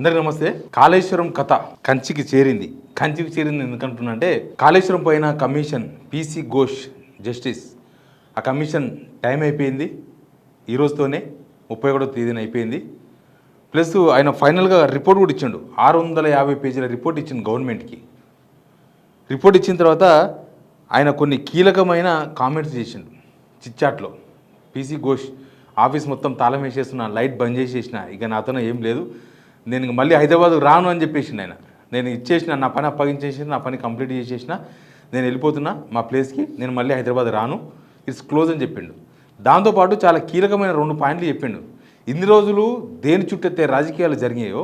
అందరికీ నమస్తే. కాళేశ్వరం కథ కంచికి చేరింది. కంచికి చేరింది ఎందుకంటున్నా అంటే, కాళేశ్వరం పైన కమిషన్ పీసీ ఘోష్ జస్టిస్, ఆ కమిషన్ టైం అయిపోయింది. ఈ రోజుతోనే 31వ తేదీన అయిపోయింది. ప్లస్ ఆయన ఫైనల్గా రిపోర్ట్ కూడా ఇచ్చిండు. 650 పేజీల రిపోర్ట్ ఇచ్చిండు గవర్నమెంట్కి. రిపోర్ట్ ఇచ్చిన తర్వాత ఆయన కొన్ని కీలకమైన కామెంట్స్ చేసిండు చిట్చాట్లో. పీసీ ఘోష్ ఆఫీస్ మొత్తం తాళం వేసేస్తున్నా, లైట్ బంద్ చేసేసిన, ఇక నాతో ఏం లేదు, నేను మళ్ళీ హైదరాబాద్ రాను అని చెప్పేసిండు ఆయన. నేను ఇచ్చేసిన, నా పని అప్పగించేసిన, నా పని కంప్లీట్ చేసేసిన, నేను వెళ్ళిపోతున్నా మా ప్లేస్కి, నేను మళ్ళీ హైదరాబాద్ రాను, ఇట్స్ క్లోజ్ అని చెప్పిండు. దాంతోపాటు చాలా కీలకమైన 2 పాయింట్లు చెప్పిండు. ఇన్ని రోజులు దేని చుట్టెత్తే రాజకీయాలు జరిగాయో,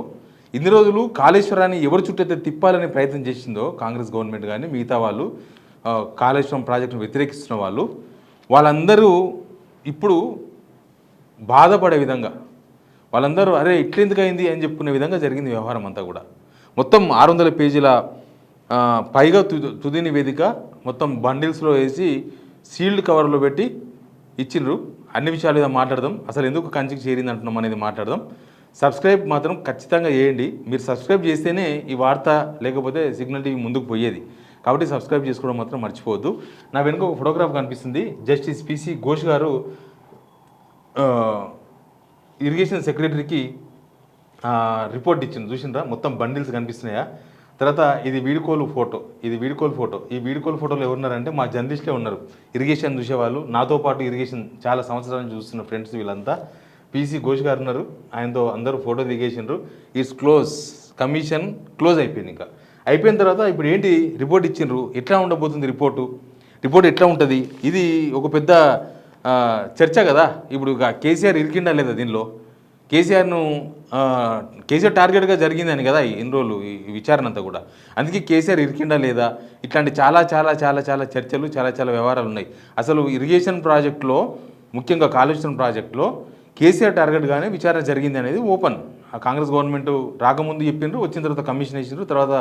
ఇన్ని రోజులు కాళేశ్వరాన్ని ఎవరు చుట్టెత్తే తిప్పాలనే ప్రయత్నం చేసిందో కాంగ్రెస్ గవర్నమెంట్ కానీ మిగతా వాళ్ళు, కాళేశ్వరం ప్రాజెక్టును వ్యతిరేకిస్తున్న వాళ్ళందరూ ఇప్పుడు బాధపడే విధంగా, వాళ్ళందరూ అరే ఇట్లెందుకు అయింది అని చెప్పుకునే విధంగా జరిగింది వ్యవహారం అంతా కూడా. మొత్తం 600 పేజీల పైగా తుది నివేదిక మొత్తం బండిల్స్లో వేసి సీల్డ్ కవర్లో పెట్టి ఇచ్చిండ్రు. అన్ని విషయాలు మీద మాట్లాడదాం. అసలు ఎందుకు కంచికి చేరింది అంటున్నాం అనేది మాట్లాడదాం. సబ్స్క్రైబ్ మాత్రం ఖచ్చితంగా చేయండి. మీరు సబ్స్క్రైబ్ చేస్తేనే ఈ వార్త, లేకపోతే సిగ్నల్ టీవీ ముందుకు పోయేది. కాబట్టి సబ్స్క్రైబ్ చేసుకోవడం మాత్రం మర్చిపోవద్దు. నా వెనుక ఒక ఫోటోగ్రాఫ్ కనిపిస్తుంది. జస్టిస్ పీసీ ఘోష్ గారు ఇరిగేషన్ సెక్రటరీకి రిపోర్ట్ ఇచ్చింది. చూసినరా, మొత్తం బండిల్స్ కనిపిస్తున్నాయా? తర్వాత ఇది వీడుకోలు ఫోటో, ఈ వీడుకోలు ఫోటోలో ఎవరున్నారంటే మా జర్నలిస్టులే ఉన్నారు, ఇరిగేషన్ చూసేవాళ్ళు, నాతో పాటు ఇరిగేషన్ చాలా సంవత్సరాల నుంచి చూస్తున్న ఫ్రెండ్స్ వీళ్ళంతా. పీసీ ఘోష్ గారు ఉన్నారు, ఆయనతో అందరూ ఫోటో దిగేసిండ్రు. ఇట్స్ క్లోజ్, కమిషన్ క్లోజ్ అయిపోయింది. ఇంకా అయిపోయిన తర్వాత ఇప్పుడు ఏంటి రిపోర్ట్ ఇచ్చిండ్రు, ఎట్లా ఉండబోతుంది రిపోర్ట్ ఎట్లా ఉంటుంది? ఇది ఒక పెద్ద చర్చ కదా. ఇప్పుడు కేసీఆర్ ఇరికిండా లేదా దీనిలో? కేసీఆర్ టార్గెట్గా జరిగిందని కదా ఇన్ని రోజులు ఈ విచారణ అంతా కూడా. అందుకే కేసీఆర్ ఇరికిండా లేదా, ఇట్లాంటి చాలా చాలా చాలా చాలా చర్చలు, చాలా చాలా వ్యవహారాలు ఉన్నాయి. అసలు ఇరిగేషన్ ప్రాజెక్టులో, ముఖ్యంగా కాళేశ్వరం ప్రాజెక్టులో కేసీఆర్ టార్గెట్గానే విచారణ జరిగింది అనేది ఓపెన్. కాంగ్రెస్ గవర్నమెంట్ రాకముందు చెప్పిండ్రు, వచ్చిన తర్వాత కమిషన్ వేసిండ్రు, తర్వాత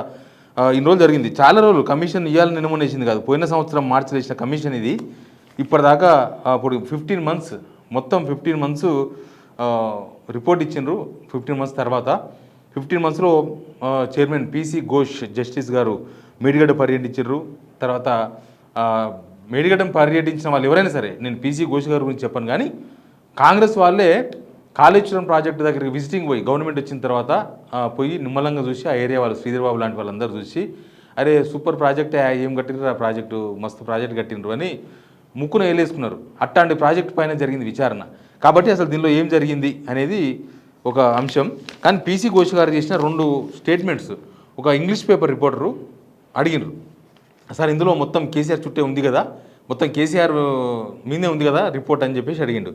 ఇన్ని రోజులు జరిగింది. చాలా రోజులు కమిషన్ ఇవ్వాలని నిన్న వేసింది కాదు, పోయిన సంవత్సరం మార్చిలో వేసిన కమిషన్ ఇది. ఇప్పటిదాకా ఇప్పుడు 15 మంత్స్, మొత్తం 15 మంత్స్ రిపోర్ట్ ఇచ్చిండ్రు. 15 మంత్స్ తర్వాత 15 మంత్స్లో చైర్మన్ పీసీ ఘోష్ జస్టిస్ గారు మేడిగడ్డ పర్యటించారు. తర్వాత మేడిగడ్డ పర్యటించిన వాళ్ళు ఎవరైనా సరే, నేను పీసీ ఘోష్ గారి గురించి చెప్పను కానీ, కాంగ్రెస్ వాళ్ళే కాళేశ్వరం ప్రాజెక్టు దగ్గరికి విజిటింగ్ పోయి, గవర్నమెంట్ వచ్చిన తర్వాత పోయి నిమ్మలంగా చూసి, ఆ ఏరియా వాళ్ళు శ్రీధర్ బాబు లాంటి వాళ్ళందరూ చూసి, అరే సూపర్ ప్రాజెక్ట్, ఏం కట్టినరు, ఆ ప్రాజెక్టు మస్తు ప్రాజెక్ట్ కట్టినరు అని ముక్కున వేలేసుకున్నారు. అట్లాంటి ప్రాజెక్ట్ పైన జరిగింది విచారణ. కాబట్టి అసలు దీనిలో ఏం జరిగింది అనేది ఒక అంశం. కానీ పీసీ ఘోష్ గారు చేసిన 2 స్టేట్మెంట్స్ ఒక ఇంగ్లీష్ పేపర్ రిపోర్టరు అడిగినారు. సార్ ఇందులో మొత్తం కేసీఆర్ చుట్టే ఉంది కదా, మొత్తం కేసీఆర్ మీదే ఉంది కదా రిపోర్ట్ అని చెప్పేసి అడిగిండు.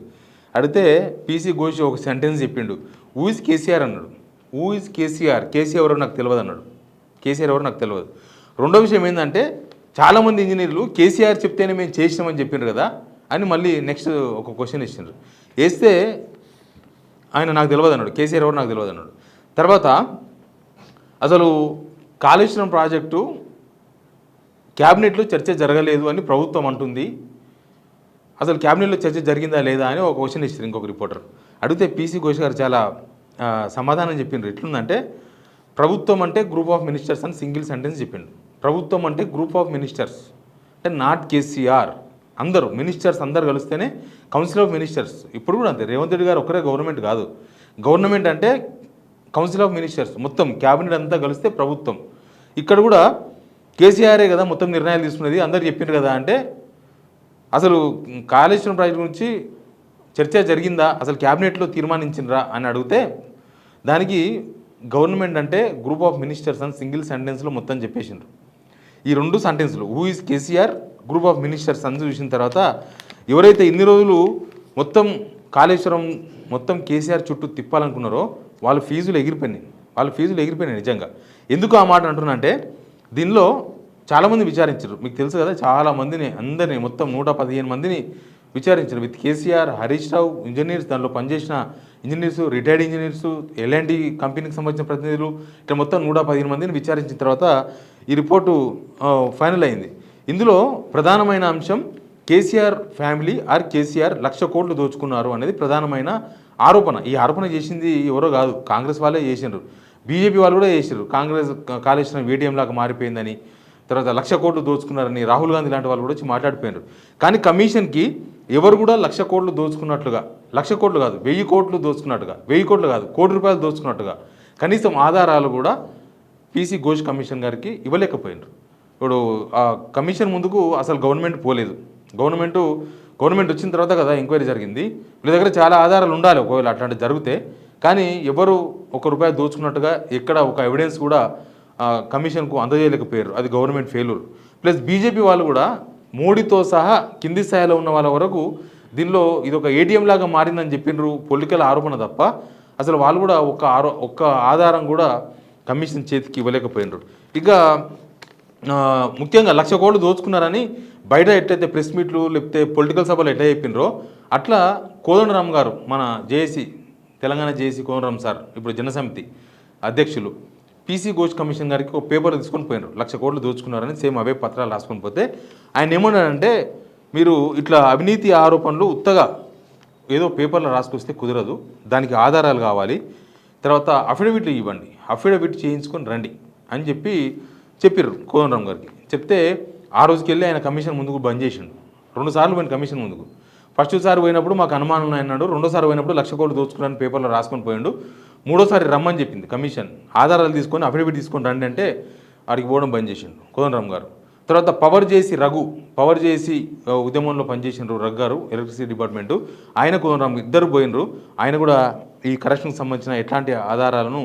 అడిగితే పీసీ ఘోష్ ఒక సెంటెన్స్ చెప్పిండు. హూ ఇస్ కేసీఆర్ అన్నాడు. హూ ఇస్ కేసీఆర్ ఎవరో నాకు తెలియదు అన్నాడు. కేసీఆర్ ఎవరో నాకు తెలియదు. రెండో విషయం ఏంటంటే, చాలామంది ఇంజనీర్లు కేసీఆర్ చెప్తేనే మేము చేసినామని చెప్పిండ్రు కదా అని మళ్ళీ నెక్స్ట్ ఒక క్వశ్చన్ ఇచ్చిండ్రు. వేస్తే ఆయన నాకు తెలియదు అన్నాడు, కేసీఆర్ ఎవరు నాకు తెలియదు అన్నాడు. తర్వాత అసలు కాళేశ్వరం ప్రాజెక్టు క్యాబినెట్లో చర్చ జరగలేదు అని ప్రభుత్వం అంటుంది, అసలు క్యాబినెట్లో చర్చ జరిగిందా లేదా అని ఒక క్వశ్చన్ ఇచ్చారు ఇంకొక రిపోర్టర్. అడిగితే పీసీ ఘోష్ గారు చాలా సమాధానం చెప్పిండ్రు. ఎట్లుందంటే, ప్రభుత్వం అంటే గ్రూప్ ఆఫ్ మినిస్టర్స్ అని సింగిల్ సెంటెన్స్ చెప్పిండు. ప్రభుత్వం అంటే గ్రూప్ ఆఫ్ మినిస్టర్స్, అంటే నాట్ కేసీఆర్, అందరూ మినిస్టర్స్ అందరు కలిస్తేనే కౌన్సిల్ ఆఫ్ మినిస్టర్స్. ఇప్పుడు కూడా అంతే, రేవంత్ రెడ్డి గారు ఒక్కరే గవర్నమెంట్ కాదు. గవర్నమెంట్ అంటే కౌన్సిల్ ఆఫ్ మినిస్టర్స్, మొత్తం క్యాబినెట్ అంతా కలిస్తే ప్రభుత్వం. ఇక్కడ కూడా కేసీఆరే కదా మొత్తం నిర్ణయాలు తీసుకునేది, అందరు చెప్పిండ్రు కదా అంటే, అసలు కాళేశ్వరం ప్రాజెక్ట్ గురించి చర్చ జరిగిందా, అసలు క్యాబినెట్లో తీర్మానించిండ్రా అని అడిగితే, దానికి గవర్నమెంట్ అంటే గ్రూప్ ఆఫ్ మినిస్టర్స్ అని సింగిల్ సెంటెన్స్లో మొత్తం చెప్పేసిండ్రు. ఈ 2 సెంటెన్స్లు who is KCR, group of ministers అని చూసిన తర్వాత, ఎవరైతే ఇన్ని రోజులు మొత్తం కాళేశ్వరం మొత్తం కేసీఆర్ చుట్టూ తిప్పాలనుకున్నారో వాళ్ళ ఫీజులు ఎగిరిపోయినాయి నిజంగా. ఎందుకు ఆ మాట అంటున్నా అంటే, దీనిలో చాలామంది విచారించారు, మీకు తెలుసు కదా, చాలామందిని, అందరినీ మొత్తం 115 మందిని విచారించారు. విత్ కేసీఆర్, హరీష్ రావు, ఇంజనీర్స్, దానిలో పనిచేసిన ఇంజనీర్స్, రిటైర్డ్ ఇంజనీర్స్, ఎలాంటి కంపెనీకి సంబంధించిన ప్రతినిధులు, ఇట్లా మొత్తం 115 మందిని విచారించిన తర్వాత ఈ రిపోర్టు ఫైనల్ అయింది. ఇందులో ప్రధానమైన అంశం కేసీఆర్ ఫ్యామిలీ ఆర్ కేసీఆర్ 1,00,000 కోట్లు దోచుకున్నారు అనేది ప్రధానమైన ఆరోపణ. ఈ ఆరోపణ చేసింది ఎవరో కాదు, కాంగ్రెస్ వాళ్ళే చేసిండ్రు. బీజేపీ వాళ్ళు కూడా చేసారు, కాంగ్రెస్ కాళేశ్వరం ఏటీఎం లాగా మారిపోయిందని, తర్వాత 1,00,000 కోట్లు దోచుకున్నారని రాహుల్ గాంధీ లాంటి వాళ్ళు కూడా వచ్చి మాట్లాడిపోయారు. కానీ కమిషన్కి ఎవరు కూడా 1,00,000 కోట్లు దోచుకున్నట్లుగా, 1,00,000 కోట్లు కాదు 1,000 కోట్లు దోచుకున్నట్టుగా, 1,000 కోట్లు కాదు 1 కోటి రూపాయలు దోచుకున్నట్టుగా కనీసం ఆధారాలు కూడా పీసీ ఘోష్ కమిషన్ గారికి ఇవ్వలేకపోయినారు. ఇప్పుడు ఆ కమిషన్ ముందుకు అసలు గవర్నమెంట్ పోలేదు. గవర్నమెంట్ వచ్చిన తర్వాత కదా ఎంక్వైరీ జరిగింది. వీళ్ళ దగ్గర చాలా ఆధారాలు ఉండాలి ఒకవేళ అట్లాంటి జరిగితే. కానీ ఎవరు ₹1 దోచుకున్నట్టుగా ఎక్కడ ఒక ఎవిడెన్స్ కూడా కమిషన్కు అందజేయలేకపోయారు. అది గవర్నమెంట్ ఫెయిల్యూర్. ప్లస్ బీజేపీ వాళ్ళు కూడా మోడీతో సహా కింది స్థాయిలో ఉన్న వాళ్ళ వరకు దీనిలో ఇది ఒక ఏటీఎం లాగా మారిందని చెప్పిండ్రు, పొలిటికల్ ఆరోపణ తప్ప అసలు వాళ్ళు కూడా ఒక్క ఆధారం కూడా కమిషన్ చేతికి ఇవ్వలేకపోయినారు. ఇక ముఖ్యంగా 1,00,000 కోట్లు దోచుకున్నారని బయట ఎట్లయితే ప్రెస్ మీట్లు లేకపోతే పొలిటికల్ సభలు ఎట్లా చెప్పినరో అట్లా కోదండరామ్ గారు, మన JAC Telangana JAC Kodandaram sir, ఇప్పుడు జనసమితి అధ్యక్షులు, పీసీ ఘోష్ కమిషన్ గారికి ఒక పేపర్ తీసుకొని పోయినారు. 1,00,000 కోట్లు దోచుకున్నారని సేమ్ అవే పత్రాలు రాసుకొని పోతే ఆయన ఏమన్నాడంటే, మీరు ఇట్లా అవినీతి ఆరోపణలు ఉత్తగా ఏదో పేపర్లో రాసుకొస్తే కుదరదు, దానికి ఆధారాలు కావాలి, తర్వాత అఫిడవిట్లు ఇవ్వండి, అఫిడవిట్ చేయించుకొని రండి అని చెప్పారు కోదండరామ్ గారికి. చెప్తే ఆ రోజుకి వెళ్ళి ఆయన కమిషన్ ముందుకు బంద్ చేసిండు. 2 సార్లు పోయిన కమిషన్ ముందుకు. ఫస్ట్ సారి పోయినప్పుడు మాకు అనుమానం ఉన్నాయన్నాడు, 2వ సారి పోయినప్పుడు 1,00,000 కోట్లు దోచుకున్నారని పేపర్లో రాసుకొని పోయిండు. 3వసారి రమ్మని చెప్పింది కమిషన్, ఆధారాలు తీసుకొని అఫిడవిట్ తీసుకొని రండి అంటే ఆడికి పోవడం బంద్ చేసిండు కోదండరామ్ గారు. తర్వాత పవర్ చేసి ఉద్యమంలో పనిచేసిండ్రు రఘు గారు, ఎలక్ట్రిసిటీ డిపార్ట్మెంటు, ఆయన కోదండరామ్ ఇద్దరు పోయినరు. ఆయన కూడా ఈ కరప్షన్కి సంబంధించిన ఎట్లాంటి ఆధారాలను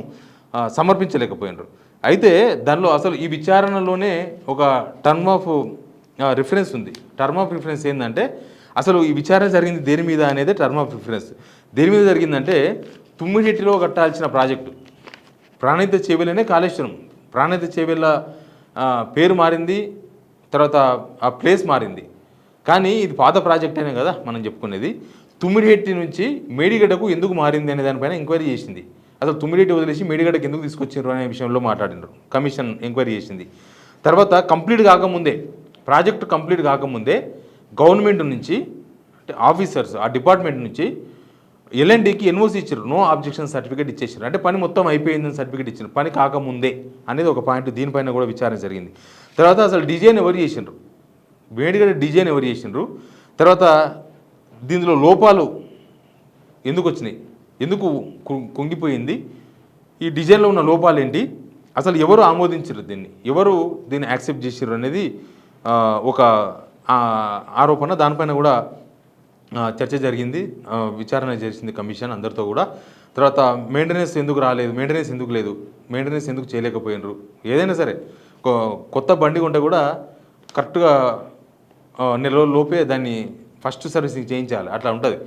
సమర్పించలేకపోయినరు. అయితే దానిలో అసలు ఈ విచారణలోనే ఒక టర్మ్ ఆఫ్ రిఫరెన్స్ ఉంది. టర్మ్ ఆఫ్ రిఫరెన్స్ ఏంటంటే, అసలు ఈ విచారణ జరిగింది దేని మీద అనేది టర్మ్ ఆఫ్ రిఫరెన్స్. దేని మీద జరిగిందంటే, తుమ్మిడిలో కట్టాల్సిన ప్రాజెక్టు ప్రాణహిత చేవెళ్ళనే కాళేశ్వరం. ప్రాణహిత చేవెళ్ళ పేరు మారింది, తర్వాత ఆ ప్లేస్ మారింది, కానీ ఇది పాత ప్రాజెక్ట్ అనే కదా మనం చెప్పుకునేది. తుమ్మిడిహెట్టి నుంచి మేడిగడ్డకు ఎందుకు మారింది అనే దానిపైన ఎంక్వైరీ చేసింది. అసలు తుమ్మిడిహెట్టి వదిలేసి మేడిగడ్డకు ఎందుకు తీసుకొచ్చారు అనే విషయంలో మాట్లాడినారు. కమిషన్ ఎంక్వైరీ చేసింది. తర్వాత ప్రాజెక్టు కంప్లీట్ కాకముందే గవర్నమెంట్ నుంచి, అంటే ఆఫీసర్స్ ఆ డిపార్ట్మెంట్ నుంచి ఎల్ఎన్డీకి ఎన్ఓసి ఇచ్చారు, నో ఆబ్జెక్షన్ సర్టిఫికేట్ ఇచ్చేసారు. అంటే పని మొత్తం అయిపోయిందని సర్టిఫికేట్ ఇచ్చారు, పని కాకముందే అనేది ఒక పాయింట్. దీనిపైన కూడా విచారణ జరిగింది. తర్వాత అసలు డిజైన్ ఎవరు చేసిండ్రు, మేడిగడ్డ డిజైన్ ఎవరు చేసిండ్రు, తర్వాత దీనిలో లోపాలు ఎందుకు వచ్చినాయి, ఎందుకు కుంగిపోయింది, ఈ డిజైన్లో ఉన్న లోపాలు ఏంటి, అసలు ఎవరు ఆమోదించారు ఎవరు దీన్ని యాక్సెప్ట్ చేసారు అనేది ఒక ఆరోపణ. దానిపైన కూడా చర్చ జరిగింది, విచారణ చేసింది కమిషన్ అందరితో కూడా. తర్వాత మెయింటెనెన్స్ ఎందుకు రాలేదు, మెయింటెనెన్స్ ఎందుకు లేదు, మెయింటెనెన్స్ ఎందుకు చేయలేకపోయినరు. ఏదైనా సరే కొత్త బండి ఉంటే కూడా కరెక్ట్గా నెల లోపే దాన్ని ఫస్ట్ సర్వీసింగ్ చేయించాలి, అట్లా ఉంటుంది.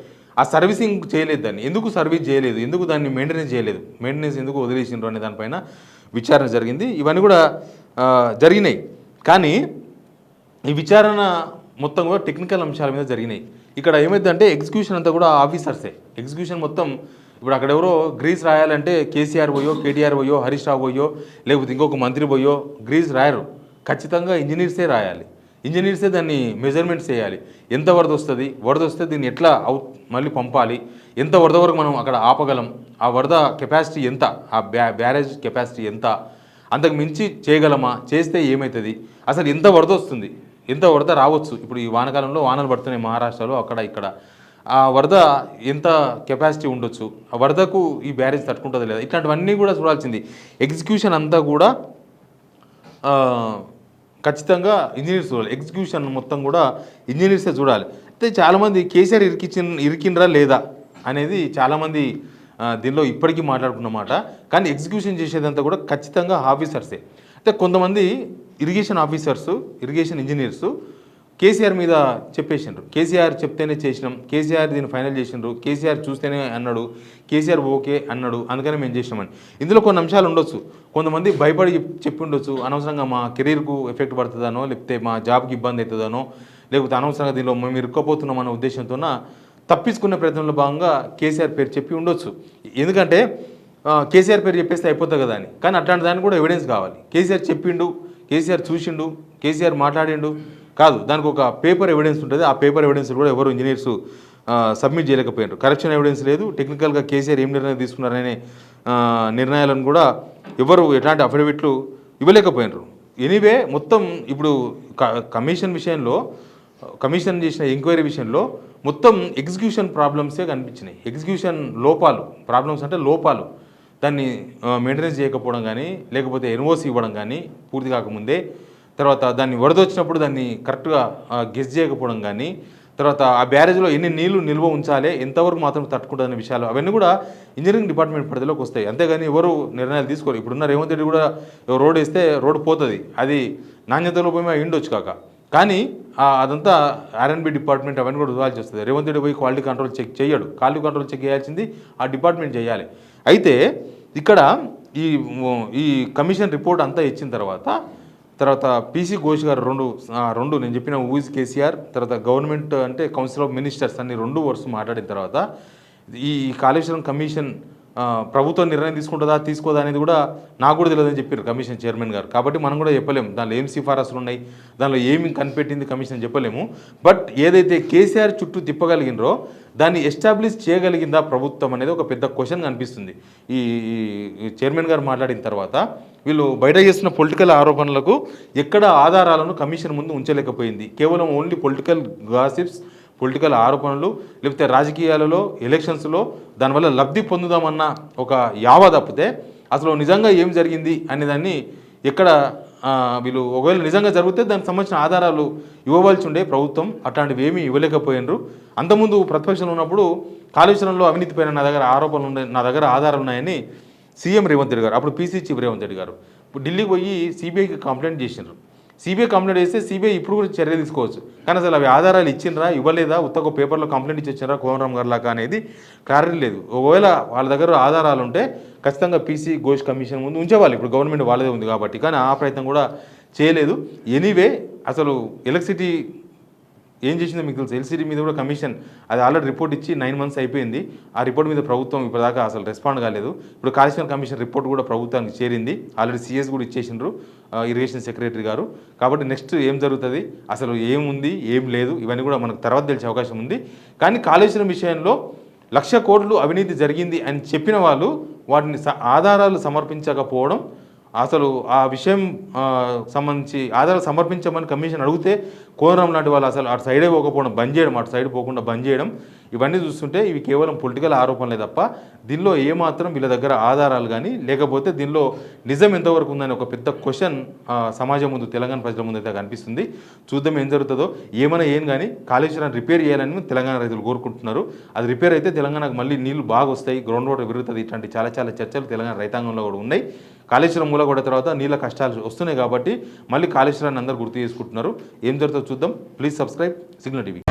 ఆ సర్వీసింగ్ చేయలేదు, దాన్ని ఎందుకు సర్వీస్ చేయలేదు, ఎందుకు దాన్ని మెయింటెనెన్స్ చేయలేదు, మెయింటెనెన్స్ ఎందుకు వదిలేసిండ్రు అనే దానిపైన విచారణ జరిగింది. ఇవన్నీ కూడా జరిగినాయి. కానీ ఈ విచారణ మొత్తం కూడా టెక్నికల్ అంశాల మీద జరిగినాయి. ఇక్కడ ఏమైందంటే ఎగ్జిక్యూషన్ అంతా కూడా ఆఫీసర్సే. ఎగ్జిక్యూషన్ మొత్తం ఇప్పుడు అక్కడ ఎవరో గ్రీస్ రాయాలంటే కేసీఆర్ పోయో, కేటీఆర్ పోయో, హరీష్ రావు పోయో, లేకపోతే ఇంకొక మంత్రి పోయో గ్రీస్ రాయరు. ఖచ్చితంగా ఇంజనీర్సే రాయాలి. ఇంజనీర్సే దాన్ని మెజర్మెంట్స్ చేయాలి. ఎంత వరద వస్తే దీన్ని ఎట్లా మళ్ళీ పంపాలి, ఎంత వరద వరకు మనం అక్కడ ఆపగలం, ఆ వరద కెపాసిటీ ఎంత, ఆ బ్యారేజ్ కెపాసిటీ ఎంత, అంతకు మించి చేయగలమా, చేస్తే ఏమవుతుంది, అసలు ఎంత వరద వస్తుంది, ఎంత వరద రావచ్చు. ఇప్పుడు ఈ వానకాలంలో వానలు పడుతున్నాయి మహారాష్ట్రలో, అక్కడ ఇక్కడ. ఆ వరద ఎంత కెపాసిటీ ఉండొచ్చు, ఆ వరదకు ఈ బ్యారేజ్ తట్టుకుంటుందా లేదా, ఇట్లాంటివన్నీ కూడా చూడాల్సింది. ఎగ్జిక్యూషన్ అంతా కూడా ఖచ్చితంగా ఇంజనీర్స్ చూడాలి. ఎగ్జిక్యూషన్ మొత్తం కూడా ఇంజనీర్సే చూడాలి. అయితే చాలామంది కేసీఆర్ ఇరికిండ్రా లేదా అనేది చాలామంది దీనిలో ఇప్పటికీ మాట్లాడుకున్నమాట. కానీ ఎగ్జిక్యూషన్ చేసేదంతా కూడా ఖచ్చితంగా ఆఫీసర్సే. అయితే కొంతమంది irrigation officers, irrigation engineers KCR మీద చెప్పేసిండ్రు. కేసీఆర్ చెప్తేనే చేసినాం, కేసీఆర్ దీన్ని ఫైనల్ చేసిండ్రు, కేసీఆర్ చూస్తేనే అన్నాడు, కేసీఆర్ ఓకే అన్నాడు, అందుకని మేము చేసినామని. ఇందులో కొన్ని అంశాలు ఉండొచ్చు. కొంతమంది భయపడి చెప్పి ఉండొచ్చు, అనవసరంగా మా కెరీర్కు ఎఫెక్ట్ పడుతుందనో, లేకపోతే మా జాబ్కి ఇబ్బంది అవుతుందనో, లేకపోతే అనవసరంగా దీనిలో మేము ఇరుక్కపోతున్నాం అన్న ఉద్దేశంతో తప్పించుకునే ప్రయత్నంలో భాగంగా కేసీఆర్ పేరు చెప్పి ఉండొచ్చు. ఎందుకంటే కేసీఆర్ పేరు చెప్పేస్తే అయిపోతుంది కదా అని. కానీ అట్లాంటి దానికి కూడా ఎవిడెన్స్ కావాలి. కేసీఆర్ చెప్పిండు, కేసీఆర్ చూసిండు, కేసీఆర్ మాట్లాడిండు కాదు, దానికి ఒక పేపర్ ఎవిడెన్స్ ఉంటుంది. ఆ పేపర్ ఎవిడెన్స్ కూడా ఎవరు ఇంజనీర్స్ సబ్మిట్ చేయలేకపోయినారు. కరెక్షన్ ఎవిడెన్స్ లేదు, టెక్నికల్గా కేసీఆర్ ఏం నిర్ణయం తీసుకున్నారనే నిర్ణయాలను కూడా ఎవరు ఎట్లాంటి అఫిడవిట్లు ఇవ్వలేకపోయినారు. ఎనీవే మొత్తం ఇప్పుడు కమిషన్ విషయంలో, కమిషన్ చేసిన ఎంక్వైరీ విషయంలో మొత్తం ఎగ్జిక్యూషన్ ప్రాబ్లమ్సే కనిపించినాయి. ఎగ్జిక్యూషన్ లోపాలు, ప్రాబ్లమ్స్ అంటే లోపాలు, దాన్ని మెయింటెనెన్స్ చేయకపోవడం కానీ, లేకపోతే ఎన్ఓసి ఇవ్వడం కానీ పూర్తి కాకముందే, తర్వాత దాన్ని వరదొచ్చినప్పుడు దాన్ని కరెక్ట్గా గెస్ చేయకపోవడం కానీ, తర్వాత ఆ బ్యారేజ్లో ఎన్ని నీళ్లు నిల్వ ఉంచాలి, ఎంతవరకు మాత్రం తట్టుకుంటుందనే విషయాలు అవన్నీ కూడా ఇంజనీరింగ్ డిపార్ట్మెంట్ పరిధిలోకి వస్తాయి. అంతేగాని ఎవరు నిర్ణయాలు తీసుకోరు. ఇప్పుడున్న రేవంత్ రెడ్డి కూడా రోడ్ వేస్తే రోడ్డు పోతుంది, అది నాణ్యతలో పోయి అయ్యిండొచ్చు కాక, కానీ అదంతా ఆర్ఎన్బి డిపార్ట్మెంట్ అవన్నీ కూడా వదలాల్సి వస్తుంది. రేవంత్ రెడ్డి పోయి క్వాలిటీ కంట్రోల్ చెక్ చేయడు, క్వాలిటీ కంట్రోల్ చెక్ చేయాల్సింది ఆ డిపార్ట్మెంట్ చేయాలి. అయితే ఇక్కడ ఈ కమిషన్ రిపోర్ట్ అంతా ఇచ్చిన తర్వాత పీసీ ఘోష్ గారు రెండు నేను చెప్పిన ఊజ్ కేసీఆర్, తర్వాత గవర్నమెంట్ అంటే కౌన్సిల్ ఆఫ్ మినిస్టర్స్ అన్ని 2 వర్డ్స్ మాట్లాడిన తర్వాత ఈ కాళేశ్వరం కమిషన్ ప్రభుత్వం నిర్ణయం తీసుకుంటుందా తీసుకోదా అనేది కూడా నాకు కూడా తెలియదని చెప్పారు కమిషన్ చైర్మన్ గారు. కాబట్టి మనం కూడా చెప్పలేము దానిలో ఏం సిఫారసులు ఉన్నాయి, దానిలో ఏమి కనిపెట్టింది కమిషన్ చెప్పలేము. బట్ ఏదైతే కేసీఆర్ చుట్టూ తిప్పగలిగినరో దాన్ని ఎస్టాబ్లిష్ చేయగలిగిందా ప్రభుత్వం అనేది ఒక పెద్ద క్వశ్చన్ కనిపిస్తుంది. ఈ చైర్మన్ గారు మాట్లాడిన తర్వాత వీళ్ళు బయట చేస్తున్న పొలిటికల్ ఆరోపణలకు ఎక్కడ ఆధారాలను కమిషన్ ముందు ఉంచలేకపోయింది. కేవలం ఓన్లీ పొలిటికల్ గాసిప్స్, పొలిటికల్ ఆరోపణలు, లేకపోతే రాజకీయాలలో ఎలక్షన్స్లో దానివల్ల లబ్ధి పొందుదామన్న ఒక యావ తప్పితే అసలు నిజంగా ఏం జరిగింది అనే దాన్ని ఎక్కడ వీళ్ళు ఒకవేళ నిజంగా జరిగితే దానికి సంబంధించిన ఆధారాలు ఇవ్వవలసి ఉండే ప్రభుత్వం అట్లాంటివి ఏమీ ఇవ్వలేకపోయినరు. అంతకుముందు ప్రతిపక్షంలో ఉన్నప్పుడు కాళేశ్వరంలో అవినీతి పైన నా దగ్గర ఆరోపణలు ఉన్నాయి, నా దగ్గర ఆధారాలు ఉన్నాయని సీఎం రేవంత్ రెడ్డి గారు, అప్పుడు పీసీ చీఫ్ రేవంత్ రెడ్డి గారు ఇప్పుడు ఢిల్లీకి పోయి సిబిఐకి కంప్లైంట్ చేసినారు. సిబిఐ కంప్లైంట్ చేస్తే సిబిఐ ఇప్పుడు కూడా చర్య తీసుకోవచ్చు, కానీ అసలు అవి ఆధారాలు ఇచ్చిండ్రా ఇవ్వలేదా, ఉత్తగా పేపర్లో కంప్లైంట్ ఇచ్చి వచ్చినరా కోమరామ్ గారు లాగా అనేది క్లారిటీ లేదు. ఒకవేళ వాళ్ళ దగ్గర ఆధారాలు ఉంటే ఖచ్చితంగా పీసీ ఘోష్ కమిషన్ ముందు ఉంచేవాళ్ళు. ఇప్పుడు గవర్నమెంట్ వాళ్ళదే ఉంది కాబట్టి, కానీ ఆ ప్రయత్నం కూడా చేయలేదు. ఎనీవే అసలు ఎలక్ట్రిసిటీ ఏం చేసిందో మీకు తెలుసు. ఎల్సిటీ మీద కూడా కమిషన్ అది ఆల్రెడీ రిపోర్ట్ ఇచ్చి 9 months అయిపోయింది. ఆ రిపోర్ట్ మీద ప్రభుత్వం ఇప్పటిదాకా అసలు రెస్పాండ్ కాలేదు. ఇప్పుడు కాళేశ్వరం కమిషన్ రిపోర్ట్ కూడా ప్రభుత్వానికి చేరింది, ఆల్రెడీ సిఎస్ కూడా ఇచ్చేసిండ్రు ఇరిగేషన్ సెక్రటరీ గారు. కాబట్టి నెక్స్ట్ ఏం జరుగుతుంది, అసలు ఏముంది ఏం లేదు ఇవన్నీ కూడా మనకు తర్వాత తెలిసే అవకాశం ఉంది. కానీ కాళేశ్వరం విషయంలో 1,00,000 కోట్లు అవినీతి జరిగింది అని చెప్పిన వాళ్ళు వాటిని ఆధారాలు సమర్పించకపోవడం, అసలు ఆ విషయం సంబంధించి ఆధారాలు సమర్పించమని కమిషన్ అడిగితే కోనరాం లాంటి వాళ్ళు అసలు అటు సైడే పోకపోవడం బంద్ చేయడం, అటు సైడ్ పోకుండా బంద్ చేయడం, ఇవన్నీ చూస్తుంటే ఇవి కేవలం పొలిటికల్ ఆరోపణలే తప్ప దీనిలో ఏమాత్రం వీళ్ళ దగ్గర ఆధారాలు కానీ లేకపోతే దీనిలో నిజం ఎంతవరకు ఉందని ఒక పెద్ద క్వశ్చన్ సమాజం ముందు, తెలంగాణ ప్రజల ముందు అయితే కనిపిస్తుంది. చూద్దాం ఏం జరుగుతుందో. ఏమైనా ఏం కానీ కాళేశ్వరాన్ని రిపేర్ చేయాలని తెలంగాణ రైతులు కోరుకుంటున్నారు. అది రిపేర్ అయితే తెలంగాణకు మళ్ళీ నీళ్లు బాగా వస్తాయి, గ్రౌండ్ వాటర్ పెరుగుతుంది. ఇట్లాంటి చాలా చాలా చర్చలు తెలంగాణ రైతాంగంలో కూడా ఉన్నాయి. కాళేశ్వరం మూల కూడా తర్వాత నీళ్ళ కష్టాలు వస్తున్నాయి కాబట్టి మళ్ళీ కాళేశ్వరాన్ని అందరూ గుర్తు చేసుకుంటున్నారు. ఏం జరుగుతుందో చూద్దాం. Please subscribe signal TV.